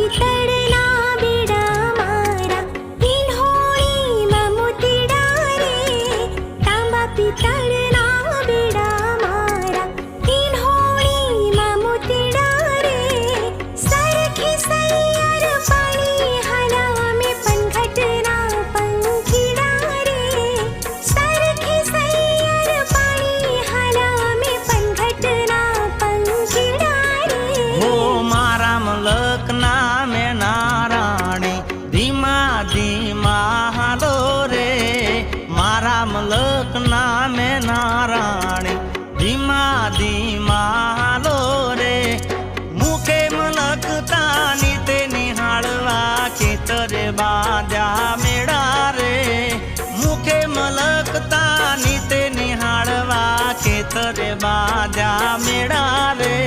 पितळना बेडा मारा इन्होळी ममुतिडा रे तांबा पितळना बेडा मारा इन्होळी ममुतिडा रे सरखी सैयर पाणी हाला में पनघटना पंखीडा रे सरखी सैयर पाणी हाला में पनघटना पंखीडा रे हो मारा मलकना में नाराणी धीमा धीमा हालो रे मारा मलकना में नाराणी धीमा धीमा हालो रे मुखे मलकता नीते निहाळवा खेतरे बांध्या मेळा रे मुखे मलकता नीते निहाळवा खेतरे बांध्या मेळा रे